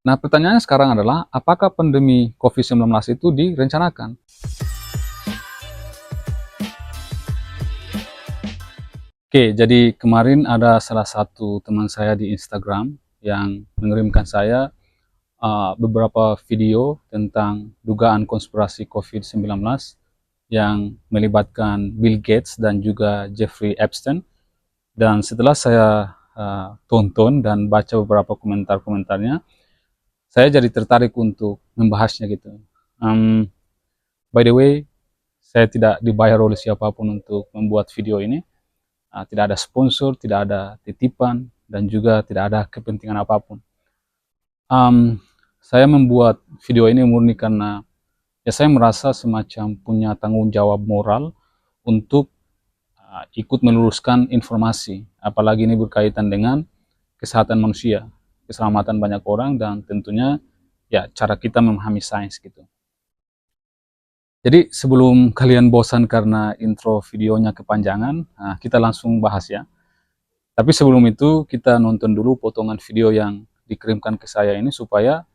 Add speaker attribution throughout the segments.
Speaker 1: Nah, pertanyaannya sekarang adalah, apakah pandemi COVID-19 itu direncanakan? Oke, jadi kemarin ada salah satu teman saya di Instagram yang mengirimkan saya beberapa video tentang dugaan konspirasi COVID-19 yang melibatkan Bill Gates dan juga Jeffrey Epstein. Dan setelah saya tonton dan baca beberapa komentar-komentarnya, saya jadi tertarik untuk membahasnya gitu. Um, by the way, saya tidak dibayar oleh siapapun untuk membuat video ini. Tidak ada sponsor, tidak ada titipan, dan juga tidak ada kepentingan apapun. Um, saya membuat video ini murni karena ya saya merasa semacam punya tanggung jawab moral untuk ikut meluruskan informasi, apalagi ini berkaitan dengan kesehatan manusia, keselamatan banyak orang, dan tentunya ya cara kita memahami sains gitu. Jadi sebelum kalian bosan karena intro videonya kepanjangan, kita langsung bahas ya. Tapi sebelum itu kita nonton dulu potongan video yang dikirimkan ke saya ini supaya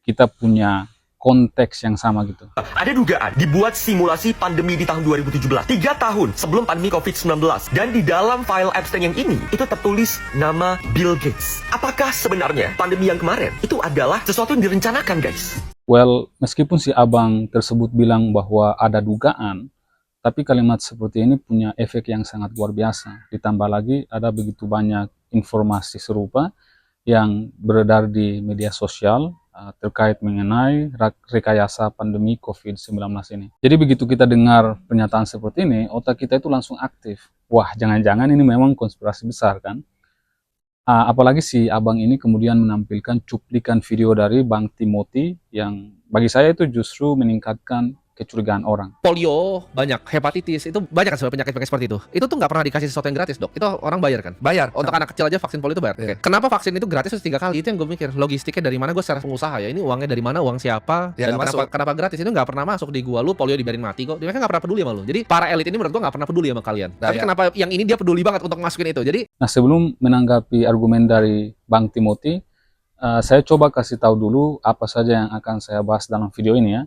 Speaker 1: kita punya konteks yang sama gitu.
Speaker 2: Ada dugaan dibuat simulasi pandemi di tahun 2017, 3 tahun sebelum pandemi COVID-19. Dan di dalam file Epstein yang ini, itu tertulis nama Bill Gates. Apakah sebenarnya pandemi yang kemarin itu adalah sesuatu yang direncanakan, guys?
Speaker 1: Well, meskipun si abang tersebut bilang bahwa ada dugaan, tapi kalimat seperti ini punya efek yang sangat luar biasa. Ditambah lagi ada begitu banyak informasi serupa yang beredar di media sosial terkait mengenai rekayasa pandemi COVID-19 ini. Jadi begitu kita dengar pernyataan seperti ini, otak kita itu langsung aktif. Wah, jangan-jangan ini memang konspirasi besar kan? Apalagi si abang ini kemudian menampilkan cuplikan video dari Bang Timothy yang bagi saya itu justru meningkatkan kecurigaan orang.
Speaker 3: Polio banyak, hepatitis itu banyak kan sebenarnya penyakit-penyakit seperti itu. Itu tuh nggak pernah dikasih sesuatu yang gratis, Dok. Itu orang bayar kan?
Speaker 4: Bayar.
Speaker 3: Untuk anak kecil aja vaksin polio itu bayar.
Speaker 4: Iya.
Speaker 3: Oke. Kenapa vaksin itu gratis terus 3 kali? Itu yang gue mikir. Logistiknya dari mana? Gue secara pengusaha ya. Ini uangnya dari mana? Uang siapa?
Speaker 4: Ya,
Speaker 3: Dan
Speaker 4: nggak
Speaker 3: kenapa gratis? Itu nggak pernah masuk di gua. Lu polio dibiarin mati kok. Mereka nggak pernah peduli sama lu. Jadi para elit ini menurut gue nggak pernah peduli sama kalian.
Speaker 4: Nah,
Speaker 3: Tapi
Speaker 4: ya.
Speaker 3: kenapa yang ini dia peduli banget untuk masukin itu? Jadi
Speaker 1: Nah, sebelum menanggapi argumen dari Bang Timothy, saya coba kasih tahu dulu apa saja yang akan saya bahas dalam video ini ya.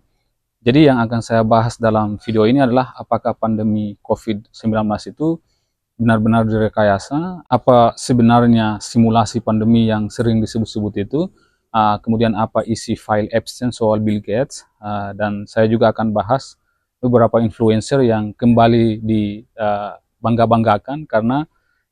Speaker 1: Jadi yang akan saya bahas dalam video ini adalah apakah pandemi COVID-19 itu benar-benar direkayasa, apa sebenarnya simulasi pandemi yang sering disebut-sebut itu, kemudian apa isi file Epstein soal Bill Gates, dan saya juga akan bahas beberapa influencer yang kembali dibangga-banggakan karena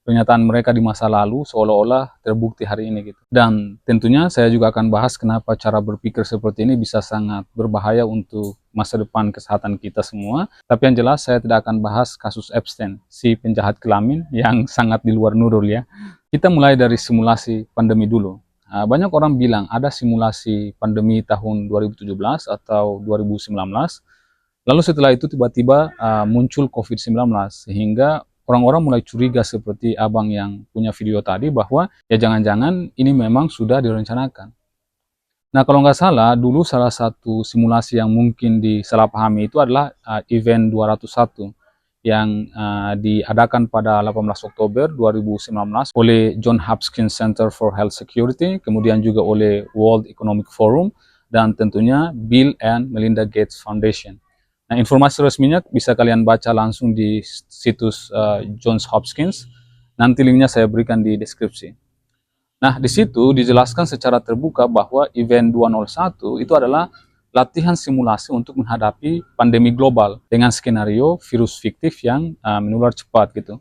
Speaker 1: pernyataan mereka di masa lalu seolah-olah terbukti hari ini gitu. Dan tentunya saya juga akan bahas kenapa cara berpikir seperti ini bisa sangat berbahaya untuk masa depan kesehatan kita semua. Tapi yang jelas saya tidak akan bahas kasus Epstein, si penjahat kelamin yang sangat di luar nurul ya. Kita mulai dari simulasi pandemi dulu. Banyak orang bilang ada simulasi pandemi tahun 2017 atau 2019. Lalu setelah itu tiba-tiba muncul COVID-19 sehingga orang-orang mulai curiga seperti abang yang punya video tadi bahwa ya jangan-jangan ini memang sudah direncanakan. Nah kalau nggak salah dulu salah satu simulasi yang mungkin disalahpahami itu adalah event 201 yang diadakan pada 18 Oktober 2019 oleh John Hopkins Center for Health Security, kemudian juga oleh World Economic Forum, dan tentunya Bill and Melinda Gates Foundation. Nah, informasi resminya bisa kalian baca langsung di situs Johns Hopkins. Nanti linknya saya berikan di deskripsi. Nah, di situ dijelaskan secara terbuka bahwa event 201 itu adalah latihan simulasi untuk menghadapi pandemi global dengan skenario virus fiktif yang menular cepat gitu.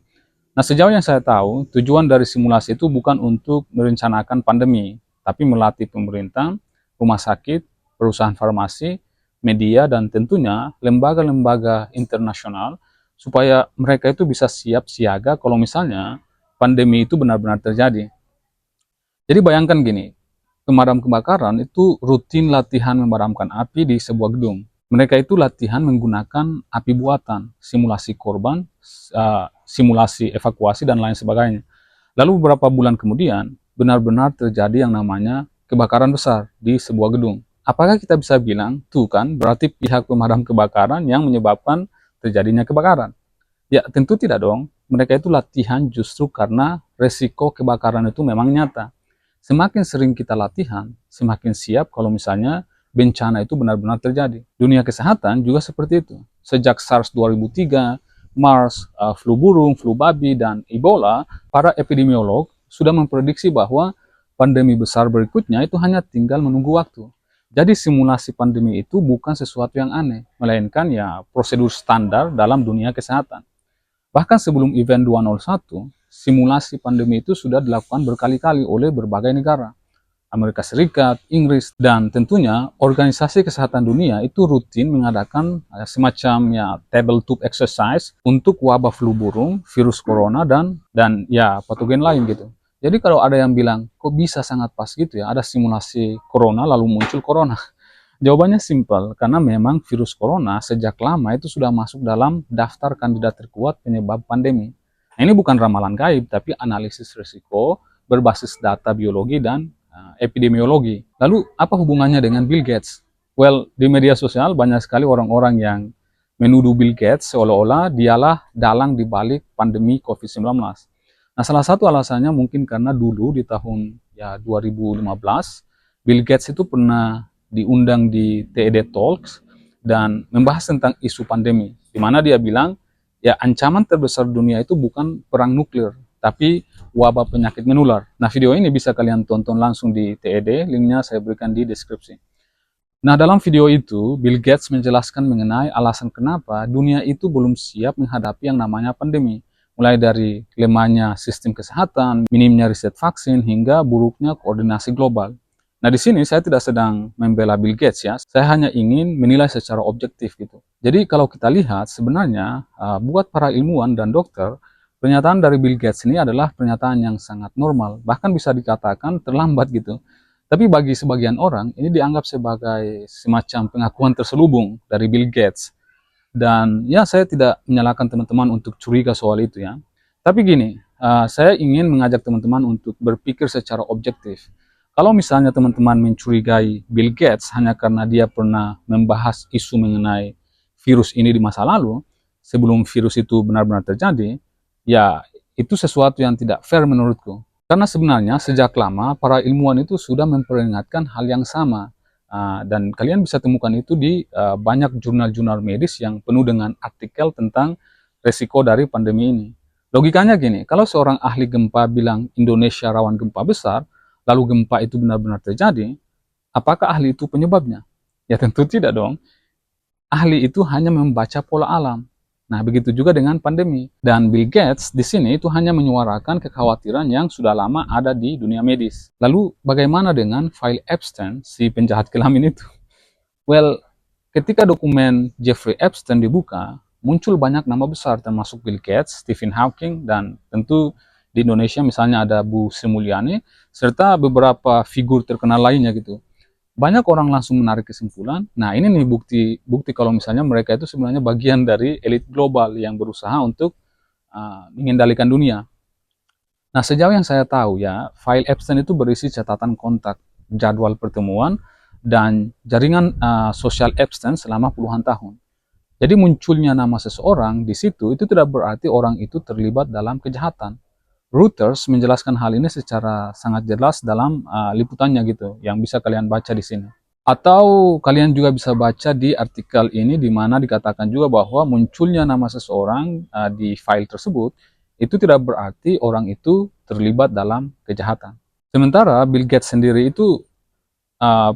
Speaker 1: Nah, sejauh yang saya tahu, tujuan dari simulasi itu bukan untuk merencanakan pandemi, tapi melatih pemerintah, rumah sakit, perusahaan farmasi, media, dan tentunya lembaga-lembaga internasional supaya mereka itu bisa siap siaga kalau misalnya pandemi itu benar-benar terjadi. Jadi bayangkan gini, pemadam kebakaran itu rutin latihan memadamkan api di sebuah gedung. Mereka itu latihan menggunakan api buatan, simulasi korban, simulasi evakuasi, dan lain sebagainya. Lalu beberapa bulan kemudian, benar-benar terjadi yang namanya kebakaran besar di sebuah gedung. Apakah kita bisa bilang, tuh kan, berarti pihak pemadam kebakaran yang menyebabkan terjadinya kebakaran? Ya, tentu tidak dong. Mereka itu latihan justru karena resiko kebakaran itu memang nyata. Semakin sering kita latihan, semakin siap kalau misalnya bencana itu benar-benar terjadi. Dunia kesehatan juga seperti itu. Sejak SARS 2003, MERS, flu burung, flu babi, dan Ebola, para epidemiolog sudah memprediksi bahwa pandemi besar berikutnya itu hanya tinggal menunggu waktu. Jadi simulasi pandemi itu bukan sesuatu yang aneh, melainkan ya prosedur standar dalam dunia kesehatan. Bahkan sebelum event 201, simulasi pandemi itu sudah dilakukan berkali-kali oleh berbagai negara. Amerika Serikat, Inggris, dan tentunya organisasi kesehatan dunia itu rutin mengadakan semacam ya tabletop exercise untuk wabah flu burung, virus corona, dan ya patogen lain gitu. Jadi kalau ada yang bilang, kok bisa sangat pas gitu ya, ada simulasi corona lalu muncul corona. Jawabannya simpel, karena memang virus corona sejak lama itu sudah masuk dalam daftar kandidat terkuat penyebab pandemi. Nah, ini bukan ramalan gaib, tapi analisis risiko berbasis data biologi dan epidemiologi. Lalu, apa hubungannya dengan Bill Gates? Well, di media sosial banyak sekali orang-orang yang menuduh Bill Gates seolah-olah dialah dalang di balik pandemi COVID-19. Nah, salah satu alasannya mungkin karena dulu di tahun ya 2015, Bill Gates itu pernah diundang di TED Talks dan membahas tentang isu pandemi, di mana dia bilang, ya ancaman terbesar dunia itu bukan perang nuklir, tapi wabah penyakit menular. Nah, video ini bisa kalian tonton langsung di TED, linknya saya berikan di deskripsi. Nah, dalam video itu, Bill Gates menjelaskan mengenai alasan kenapa dunia itu belum siap menghadapi yang namanya pandemi, mulai dari lemahnya sistem kesehatan, minimnya riset vaksin, hingga buruknya koordinasi global. Nah, di sini saya tidak sedang membela Bill Gates ya, saya hanya ingin menilai secara objektif gitu. Jadi kalau kita lihat sebenarnya buat para ilmuwan dan dokter, pernyataan dari Bill Gates ini adalah pernyataan yang sangat normal, bahkan bisa dikatakan terlambat gitu. Tapi bagi sebagian orang, ini dianggap sebagai semacam pengakuan terselubung dari Bill Gates. Dan ya saya tidak menyalahkan teman-teman untuk curiga soal itu ya. Tapi gini, saya ingin mengajak teman-teman untuk berpikir secara objektif. Kalau misalnya teman-teman mencurigai Bill Gates hanya karena dia pernah membahas isu mengenai virus ini di masa lalu, sebelum virus itu benar-benar terjadi, ya itu sesuatu yang tidak fair menurutku. Karena sebenarnya sejak lama para ilmuwan itu sudah memperingatkan hal yang sama. Dan kalian bisa temukan itu di banyak jurnal-jurnal medis yang penuh dengan artikel tentang resiko dari pandemi ini. Logikanya gini, kalau seorang ahli gempa bilang Indonesia rawan gempa besar, lalu gempa itu benar-benar terjadi, apakah ahli itu penyebabnya? Ya tentu tidak dong. Ahli itu hanya membaca pola alam. Nah, begitu juga dengan pandemi. Dan Bill Gates di sini itu hanya menyuarakan kekhawatiran yang sudah lama ada di dunia medis. Lalu, bagaimana dengan file Epstein, si penjahat kelamin itu? Well, ketika dokumen Jeffrey Epstein dibuka, muncul banyak nama besar termasuk Bill Gates, Stephen Hawking, dan tentu di Indonesia misalnya ada Bu Sri Mulyani, serta beberapa figur terkenal lainnya gitu. Banyak orang langsung menarik kesimpulan, nah ini nih bukti kalau misalnya mereka itu sebenarnya bagian dari elit global yang berusaha untuk mengendalikan dunia. Nah, sejauh yang saya tahu ya, file Epstein itu berisi catatan kontak, jadwal pertemuan, dan jaringan sosial Epstein selama puluhan tahun. Jadi munculnya nama seseorang di situ itu tidak berarti orang itu terlibat dalam kejahatan. Reuters menjelaskan hal ini secara sangat jelas dalam liputannya gitu, yang bisa kalian baca di sini. Atau kalian juga bisa baca di artikel ini di mana dikatakan juga bahwa munculnya nama seseorang di file tersebut itu tidak berarti orang itu terlibat dalam kejahatan. Sementara Bill Gates sendiri itu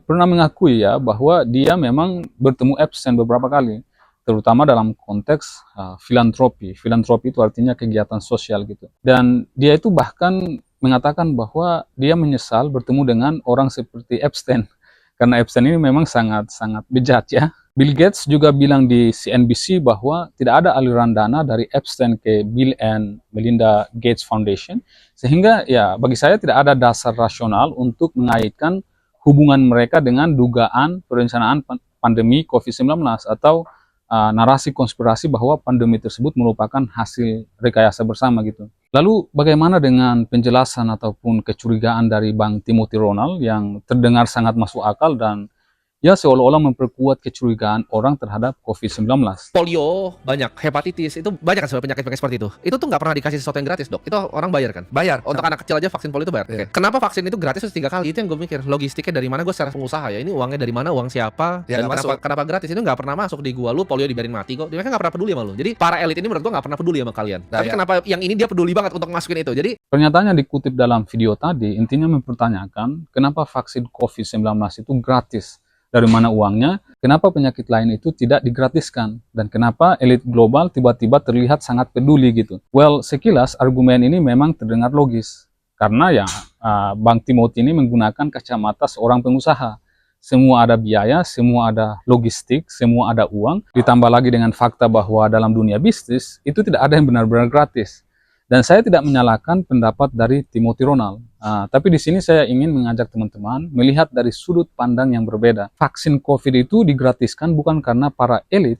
Speaker 1: pernah mengakui ya bahwa dia memang bertemu Epstein beberapa kali, terutama dalam konteks filantropi. Filantropi itu artinya kegiatan sosial gitu. Dan dia itu bahkan mengatakan bahwa dia menyesal bertemu dengan orang seperti Epstein. Karena Epstein ini memang sangat-sangat bejat ya. Bill Gates juga bilang di CNBC bahwa tidak ada aliran dana dari Epstein ke Bill and Melinda Gates Foundation. Sehingga ya bagi saya tidak ada dasar rasional untuk mengaitkan hubungan mereka dengan dugaan perencanaan pandemi COVID-19 atau narasi konspirasi bahwa pandemi tersebut merupakan hasil rekayasa bersama gitu. Lalu bagaimana dengan penjelasan ataupun kecurigaan dari Bang Timothy Ronald yang terdengar sangat masuk akal dan ya seolah-olah memperkuat kecurigaan orang terhadap COVID-19.
Speaker 3: Polio banyak, hepatitis itu banyak kan sebenarnya penyakit seperti itu. Itu tuh nggak pernah dikasih sesuatu yang gratis, Dok. Itu orang bayar kan? Bayar. Untuk anak kecil aja vaksin polio itu bayar. Oke. Kenapa vaksin itu gratis terus 3 kali? Itu yang gue mikir. Logistiknya dari mana? Gue secara pengusaha ya. Ini uangnya dari mana? Uang siapa?
Speaker 4: Ya,
Speaker 3: Dan
Speaker 4: nggak
Speaker 3: kenapa gratis? Itu nggak pernah masuk di gua. Lu polio dibiarin mati kok. Mereka nggak pernah peduli sama lu. Jadi para elit ini menurut gua nggak pernah peduli sama kalian.
Speaker 4: Nah,
Speaker 3: Tapi
Speaker 4: ya.
Speaker 3: kenapa yang ini dia peduli banget untuk masukin itu? Jadi
Speaker 1: Pernyataan yang dikutip dalam video tadi intinya mempertanyakan kenapa vaksin COVID-19 itu gratis, dari mana uangnya, kenapa penyakit lain itu tidak digratiskan, dan kenapa elit global tiba-tiba terlihat sangat peduli gitu. Well, sekilas argumen ini memang terdengar logis, karena ya Bang Timothy ini menggunakan kacamata seorang pengusaha. Semua ada biaya, semua ada logistik, semua ada uang, ditambah lagi dengan fakta bahwa dalam dunia bisnis itu tidak ada yang benar-benar gratis. Dan saya tidak menyalahkan pendapat dari Timothy Ronald. Tapi di sini saya ingin mengajak teman-teman melihat dari sudut pandang yang berbeda. Vaksin COVID itu digratiskan bukan karena para elit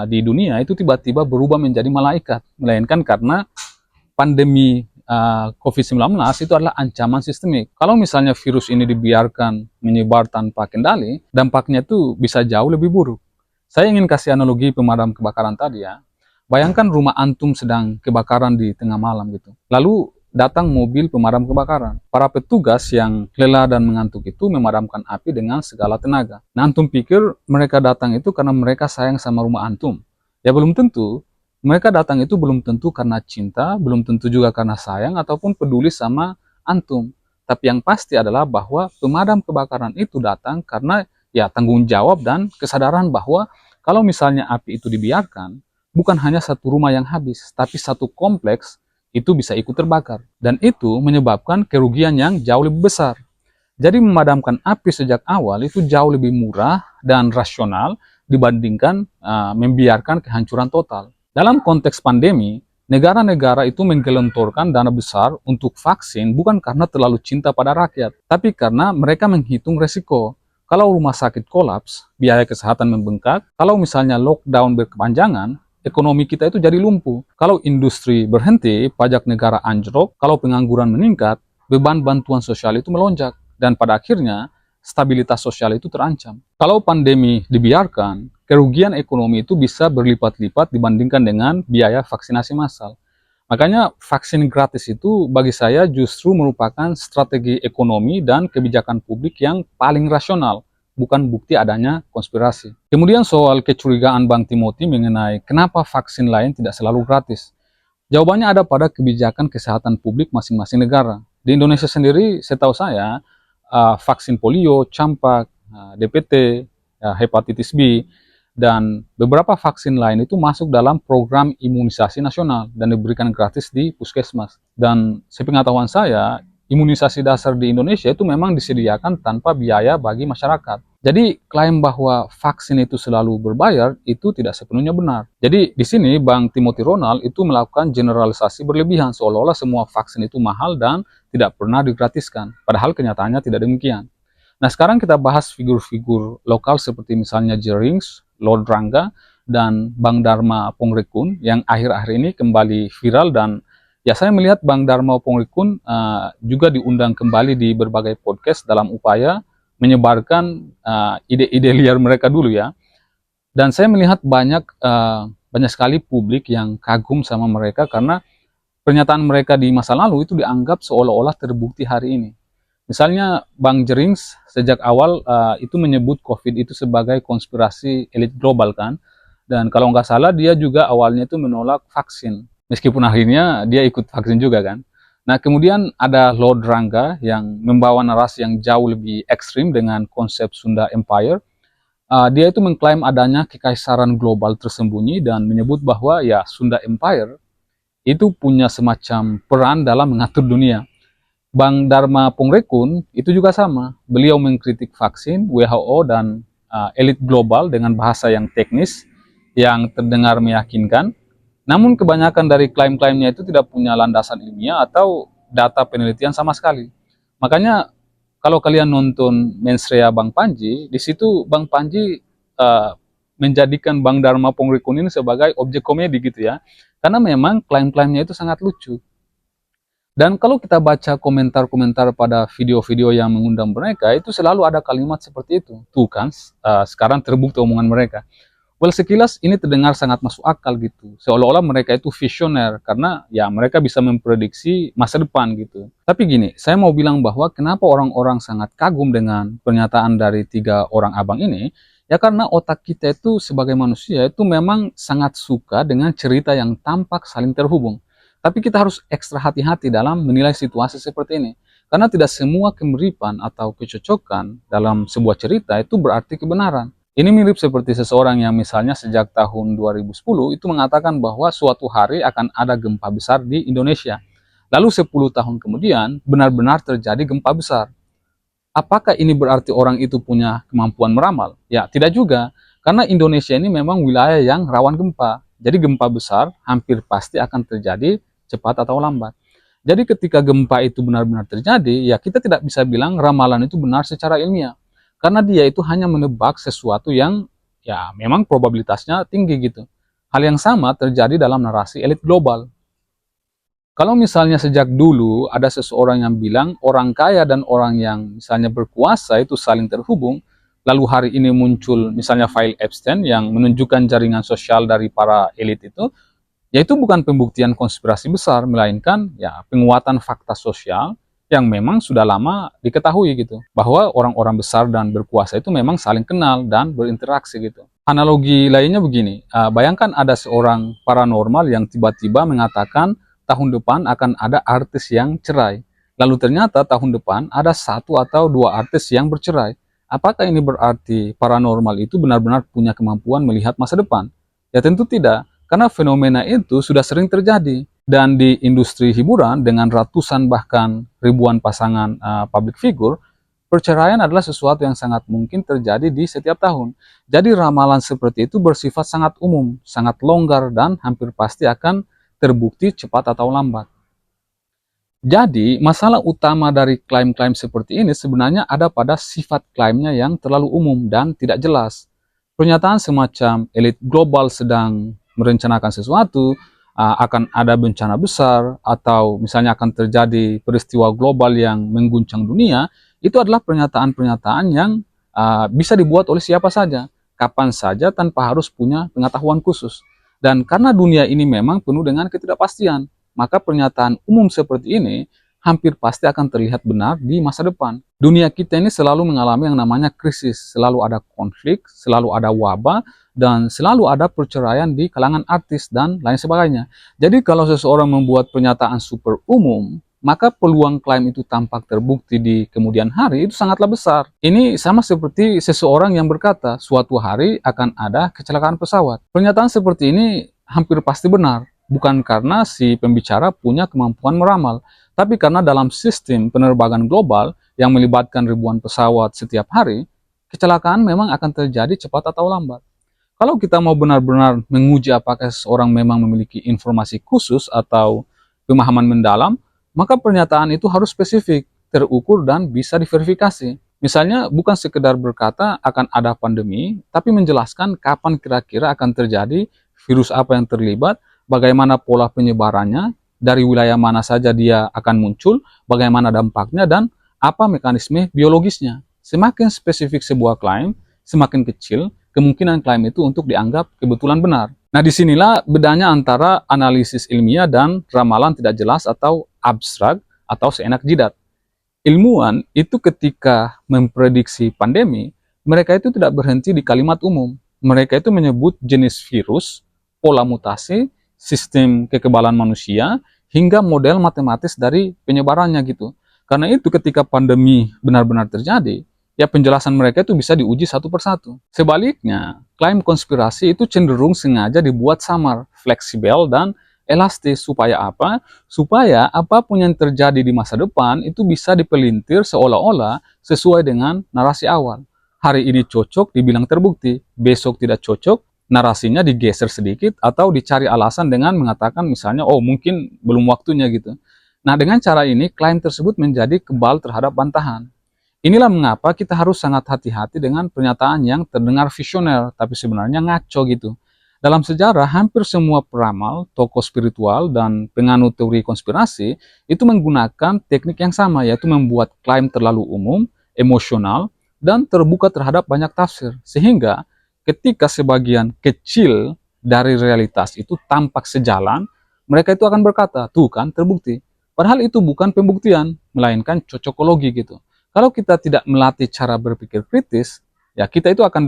Speaker 1: di dunia itu tiba-tiba berubah menjadi malaikat, melainkan karena pandemi COVID-19 itu adalah ancaman sistemik. Kalau misalnya virus ini dibiarkan menyebar tanpa kendali, dampaknya itu bisa jauh lebih buruk. Saya ingin kasih analogi pemadam kebakaran tadi ya. Bayangkan rumah antum sedang kebakaran di tengah malam gitu. Lalu datang mobil pemadam kebakaran. Para petugas yang lelah dan mengantuk itu memadamkan api dengan segala tenaga. Nah, antum pikir mereka datang itu karena mereka sayang sama rumah antum? Ya belum tentu. Mereka datang itu belum tentu karena cinta, belum tentu juga karena sayang ataupun peduli sama antum. Tapi yang pasti adalah bahwa pemadam kebakaran itu datang karena ya tanggung jawab dan kesadaran bahwa kalau misalnya api itu dibiarkan, bukan hanya satu rumah yang habis, tapi satu kompleks itu bisa ikut terbakar. Dan itu menyebabkan kerugian yang jauh lebih besar. Jadi memadamkan api sejak awal itu jauh lebih murah dan rasional dibandingkan membiarkan kehancuran total. Dalam konteks pandemi, negara-negara itu menggelontorkan dana besar untuk vaksin bukan karena terlalu cinta pada rakyat, tapi karena mereka menghitung resiko. Kalau rumah sakit kolaps, biaya kesehatan membengkak, kalau misalnya lockdown berkepanjangan, ekonomi kita itu jadi lumpuh. Kalau industri berhenti, pajak negara anjlok, kalau pengangguran meningkat, beban bantuan sosial itu melonjak, dan pada akhirnya stabilitas sosial itu terancam. Kalau pandemi dibiarkan, kerugian ekonomi itu bisa berlipat-lipat dibandingkan dengan biaya vaksinasi massal. Makanya vaksin gratis itu bagi saya justru merupakan strategi ekonomi dan kebijakan publik yang paling rasional, bukan bukti adanya konspirasi. Kemudian soal kecurigaan Bang Timothy mengenai kenapa vaksin lain tidak selalu gratis. Jawabannya ada pada kebijakan kesehatan publik masing-masing negara. Di Indonesia sendiri, setahu saya, vaksin polio, campak, DPT, hepatitis B, dan beberapa vaksin lain itu masuk dalam program imunisasi nasional dan diberikan gratis di puskesmas. Dan sepengetahuan saya, imunisasi dasar di Indonesia itu memang disediakan tanpa biaya bagi masyarakat. Jadi klaim bahwa vaksin itu selalu berbayar itu tidak sepenuhnya benar. Jadi di sini Bang Timothy Ronald itu melakukan generalisasi berlebihan seolah-olah semua vaksin itu mahal dan tidak pernah digratiskan. Padahal kenyataannya tidak demikian. Nah, sekarang kita bahas figur-figur lokal seperti misalnya Jerings, Lord Rangga, dan Bang Dharma Pongrekun yang akhir-akhir ini kembali viral, dan ya saya melihat Bang Dharma Pongrekun juga diundang kembali di berbagai podcast dalam upaya menyebarkan ide-ide liar mereka dulu ya. Dan saya melihat banyak sekali publik yang kagum sama mereka karena pernyataan mereka di masa lalu itu dianggap seolah-olah terbukti hari ini. Misalnya Bang Jerings sejak awal itu menyebut COVID itu sebagai konspirasi elit global kan. Dan kalau nggak salah dia juga awalnya itu menolak vaksin. Meskipun akhirnya dia ikut vaksin juga kan. Nah kemudian ada Lord Rangga yang membawa narasi yang jauh lebih ekstrim dengan konsep Sunda Empire. Dia itu mengklaim adanya kekaisaran global tersembunyi dan menyebut bahwa ya Sunda Empire itu punya semacam peran dalam mengatur dunia. Bang Dharma Pongrekun itu juga sama. Beliau mengkritik vaksin, WHO, dan elit global dengan bahasa yang teknis, yang terdengar meyakinkan. Namun kebanyakan dari klaim-klaimnya itu tidak punya landasan ilmiah atau data penelitian sama sekali. Makanya kalau kalian nonton Mensrea Bang Panji, di situ Bang Panji menjadikan Bang Dharma Pongrekun ini sebagai objek komedi gitu ya. Karena memang klaim-klaimnya itu sangat lucu. Dan kalau kita baca komentar-komentar pada video-video yang mengundang mereka, itu selalu ada kalimat seperti itu. Tuh kan, sekarang terbukti omongan mereka. Well, sekilas ini terdengar sangat masuk akal gitu. Seolah-olah mereka itu visioner, karena ya mereka bisa memprediksi masa depan gitu. Tapi gini, saya mau bilang bahwa kenapa orang-orang sangat kagum dengan pernyataan dari 3 orang abang ini, ya karena otak kita itu sebagai manusia itu memang sangat suka dengan cerita yang tampak saling terhubung. Tapi kita harus ekstra hati-hati dalam menilai situasi seperti ini. Karena tidak semua kemiripan atau kecocokan dalam sebuah cerita itu berarti kebenaran. Ini mirip seperti seseorang yang misalnya sejak tahun 2010 itu mengatakan bahwa suatu hari akan ada gempa besar di Indonesia. Lalu 10 tahun kemudian benar-benar terjadi gempa besar. Apakah ini berarti orang itu punya kemampuan meramal? Ya, tidak juga. Karena Indonesia ini memang wilayah yang rawan gempa. Jadi gempa besar hampir pasti akan terjadi cepat atau lambat. Jadi ketika gempa itu benar-benar terjadi, ya kita tidak bisa bilang ramalan itu benar secara ilmiah. Karena dia itu hanya menebak sesuatu yang ya memang probabilitasnya tinggi gitu. Hal yang sama terjadi dalam narasi elit global. Kalau misalnya sejak dulu ada seseorang yang bilang orang kaya dan orang yang misalnya berkuasa itu saling terhubung, lalu hari ini muncul misalnya file Epstein yang menunjukkan jaringan sosial dari para elit itu, ya itu bukan pembuktian konspirasi besar, melainkan ya penguatan fakta sosial yang memang sudah lama diketahui gitu. Bahwa orang-orang besar dan berkuasa itu memang saling kenal dan berinteraksi gitu. Analogi lainnya begini, bayangkan ada seorang paranormal yang tiba-tiba mengatakan tahun depan akan ada artis yang cerai. Lalu ternyata tahun depan ada 1 atau 2 artis yang bercerai. Apakah ini berarti paranormal itu benar-benar punya kemampuan melihat masa depan? Ya tentu tidak, karena fenomena itu sudah sering terjadi. Dan di industri hiburan dengan ratusan bahkan ribuan pasangan public figure, perceraian adalah sesuatu yang sangat mungkin terjadi di setiap tahun. Jadi ramalan seperti itu bersifat sangat umum, sangat longgar dan hampir pasti akan terbukti cepat atau lambat. Jadi, masalah utama dari klaim-klaim seperti ini sebenarnya ada pada sifat klaimnya yang terlalu umum dan tidak jelas. Pernyataan semacam elit global sedang merencanakan sesuatu, akan ada bencana besar, atau misalnya akan terjadi peristiwa global yang mengguncang dunia, itu adalah pernyataan-pernyataan yang bisa dibuat oleh siapa saja, kapan saja tanpa harus punya pengetahuan khusus. Dan karena dunia ini memang penuh dengan ketidakpastian, maka pernyataan umum seperti ini hampir pasti akan terlihat benar di masa depan. Dunia kita ini selalu mengalami yang namanya krisis, selalu ada konflik, selalu ada wabah, dan selalu ada perceraian di kalangan artis dan lain sebagainya. Jadi kalau seseorang membuat pernyataan super umum, maka peluang klaim itu tampak terbukti di kemudian hari itu sangatlah besar. Ini sama seperti seseorang yang berkata, suatu hari akan ada kecelakaan pesawat. Pernyataan seperti ini hampir pasti benar, bukan karena si pembicara punya kemampuan meramal, tapi karena dalam sistem penerbangan global yang melibatkan ribuan pesawat setiap hari, kecelakaan memang akan terjadi cepat atau lambat. Kalau kita mau benar-benar menguji apakah seseorang memang memiliki informasi khusus atau pemahaman mendalam, maka pernyataan itu harus spesifik, terukur, dan bisa diverifikasi. Misalnya, bukan sekedar berkata akan ada pandemi, tapi menjelaskan kapan kira-kira akan terjadi, virus apa yang terlibat, bagaimana pola penyebarannya, dari wilayah mana saja dia akan muncul, bagaimana dampaknya, dan apa mekanisme biologisnya. Semakin spesifik sebuah klaim, semakin kecil kemungkinan klaim itu untuk dianggap kebetulan benar. Nah, disinilah bedanya antara analisis ilmiah dan ramalan tidak jelas atau abstrak atau seenak jidat. Ilmuwan itu ketika memprediksi pandemi, mereka itu tidak berhenti di kalimat umum. Mereka itu menyebut jenis virus, pola mutasi, sistem kekebalan manusia, hingga model matematis dari penyebarannya gitu. Karena itu ketika pandemi benar-benar terjadi, ya penjelasan mereka itu bisa diuji satu persatu. Sebaliknya, klaim konspirasi itu cenderung sengaja dibuat samar, fleksibel, dan elastis. Supaya apa? Supaya apapun yang terjadi di masa depan itu bisa dipelintir seolah-olah sesuai dengan narasi awal. Hari ini cocok dibilang terbukti, besok tidak cocok, narasinya digeser sedikit atau dicari alasan dengan mengatakan misalnya, oh mungkin belum waktunya gitu. Nah, dengan cara ini klaim tersebut menjadi kebal terhadap bantahan. Inilah mengapa kita harus sangat hati-hati dengan pernyataan yang terdengar visioner, tapi sebenarnya ngaco gitu. Dalam sejarah, hampir semua peramal, tokoh spiritual, dan penganut teori konspirasi itu menggunakan teknik yang sama, yaitu membuat klaim terlalu umum, emosional, dan terbuka terhadap banyak tafsir. Sehingga ketika sebagian kecil dari realitas itu tampak sejalan, mereka itu akan berkata, tuh kan terbukti. Padahal itu bukan pembuktian, melainkan cocokologi gitu. Kalau kita tidak melatih cara berpikir kritis, ya kita itu akan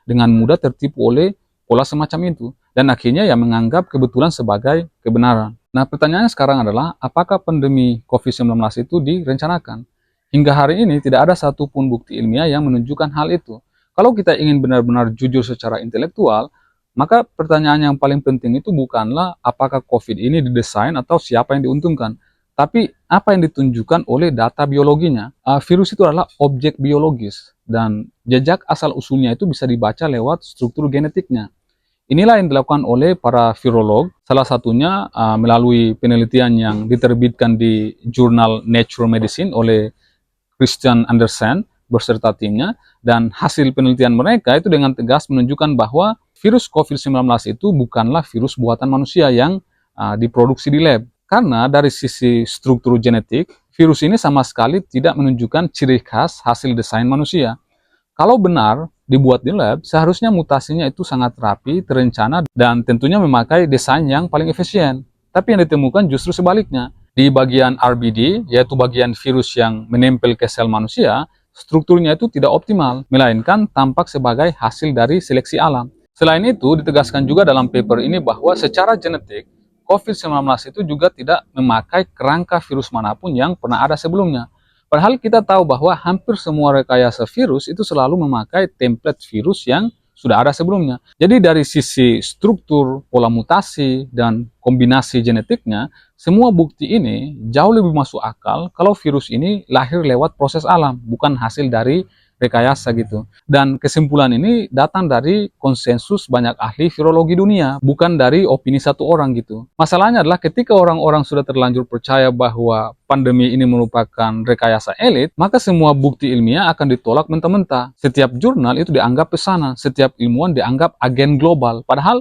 Speaker 1: dengan mudah tertipu oleh pola semacam itu. Dan akhirnya ya menganggap kebetulan sebagai kebenaran. Nah pertanyaannya sekarang adalah, apakah pandemi COVID-19 itu direncanakan? Hingga hari ini tidak ada satupun bukti ilmiah yang menunjukkan hal itu. Kalau kita ingin benar-benar jujur secara intelektual, maka pertanyaan yang paling penting itu bukanlah apakah COVID ini didesain atau siapa yang diuntungkan, tapi apa yang ditunjukkan oleh data biologinya. Virus itu adalah objek biologis, dan jejak asal-usulnya itu bisa dibaca lewat struktur genetiknya. Inilah yang dilakukan oleh para virolog, salah satunya melalui penelitian yang diterbitkan di jurnal Nature Medicine oleh Christian Andersen berserta timnya, dan hasil penelitian mereka itu dengan tegas menunjukkan bahwa virus COVID-19 itu bukanlah virus buatan manusia yang diproduksi di lab. Karena dari sisi struktur genetik, virus ini sama sekali tidak menunjukkan ciri khas hasil desain manusia. Kalau benar dibuat di lab, seharusnya mutasinya itu sangat rapi, terencana, dan tentunya memakai desain yang paling efisien. Tapi yang ditemukan justru sebaliknya. Di bagian RBD, yaitu bagian virus yang menempel ke sel manusia, strukturnya itu tidak optimal, melainkan tampak sebagai hasil dari seleksi alam. Selain itu, ditegaskan juga dalam paper ini bahwa secara genetik, COVID-19 itu juga tidak memakai kerangka virus manapun yang pernah ada sebelumnya. Padahal kita tahu bahwa hampir semua rekayasa virus itu selalu memakai template virus yang sudah ada sebelumnya. Jadi dari sisi struktur, pola mutasi, dan kombinasi genetiknya, semua bukti ini jauh lebih masuk akal kalau virus ini lahir lewat proses alam, bukan hasil dari rekayasa gitu. Dan kesimpulan ini datang dari konsensus banyak ahli virologi dunia, bukan dari opini satu orang gitu. Masalahnya adalah ketika orang-orang sudah terlanjur percaya bahwa pandemi ini merupakan rekayasa elit, maka semua bukti ilmiah akan ditolak mentah-mentah. Setiap jurnal itu dianggap pesana, setiap ilmuwan dianggap agen global. Padahal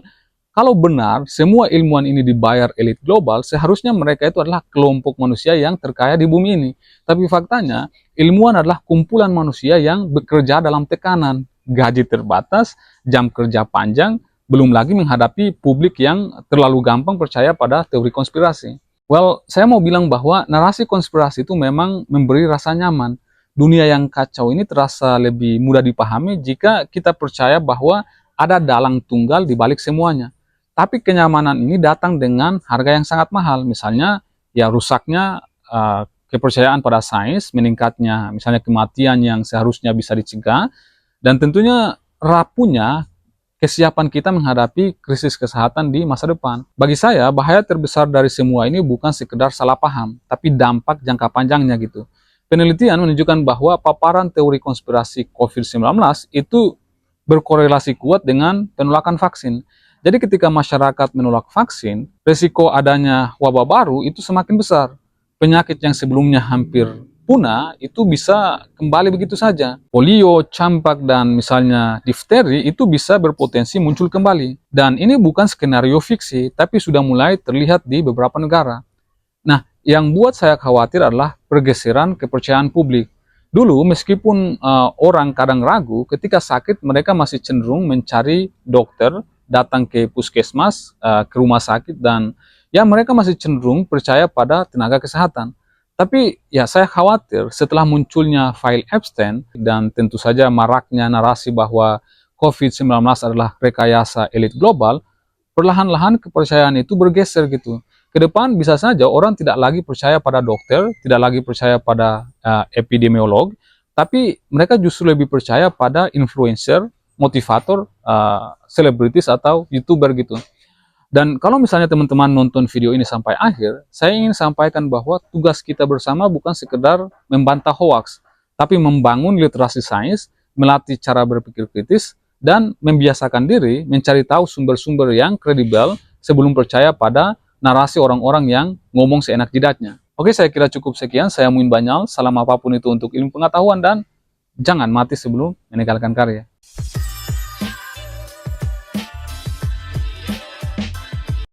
Speaker 1: kalau benar semua ilmuwan ini dibayar elit global, seharusnya mereka itu adalah kelompok manusia yang terkaya di bumi ini. Tapi faktanya, ilmuwan adalah kumpulan manusia yang bekerja dalam tekanan, gaji terbatas, jam kerja panjang, belum lagi menghadapi publik yang terlalu gampang percaya pada teori konspirasi. Well, saya mau bilang bahwa narasi konspirasi itu memang memberi rasa nyaman. Dunia yang kacau ini terasa lebih mudah dipahami jika kita percaya bahwa ada dalang tunggal di balik semuanya. Tapi kenyamanan ini datang dengan harga yang sangat mahal. Misalnya, ya rusaknya kepercayaan pada sains, meningkatnya misalnya kematian yang seharusnya bisa dicegah, dan tentunya rapuhnya kesiapan kita menghadapi krisis kesehatan di masa depan. Bagi saya, bahaya terbesar dari semua ini bukan sekedar salah paham, tapi dampak jangka panjangnya gitu. Penelitian menunjukkan bahwa paparan teori konspirasi COVID-19 itu berkorelasi kuat dengan penolakan vaksin. Jadi ketika masyarakat menolak vaksin, risiko adanya wabah baru itu semakin besar. Penyakit yang sebelumnya hampir punah itu bisa kembali begitu saja. Polio, campak, dan misalnya difteri itu bisa berpotensi muncul kembali. Dan ini bukan skenario fiksi, tapi sudah mulai terlihat di beberapa negara. Nah, yang buat saya khawatir adalah pergeseran kepercayaan publik. Dulu, meskipun orang kadang ragu, ketika sakit mereka masih cenderung mencari dokter, datang ke puskesmas, ke rumah sakit, dan ya mereka masih cenderung percaya pada tenaga kesehatan. Tapi ya saya khawatir setelah munculnya file Epstein dan tentu saja maraknya narasi bahwa COVID-19 adalah rekayasa elit global, perlahan-lahan kepercayaan itu bergeser gitu. Ke depan bisa saja orang tidak lagi percaya pada dokter, tidak lagi percaya pada epidemiolog, tapi mereka justru lebih percaya pada influencer, motivator, selebritis atau youtuber gitu. Dan kalau misalnya teman-teman nonton video ini sampai akhir, saya ingin sampaikan bahwa tugas kita bersama bukan sekedar membantah hoaks, tapi membangun literasi sains, melatih cara berpikir kritis, dan membiasakan diri mencari tahu sumber-sumber yang kredibel sebelum percaya pada narasi orang-orang yang ngomong seenak jidatnya. Oke, saya kira cukup sekian. Saya Muin Banyal. Salam apapun itu untuk ilmu pengetahuan, dan jangan mati sebelum meninggalkan karya.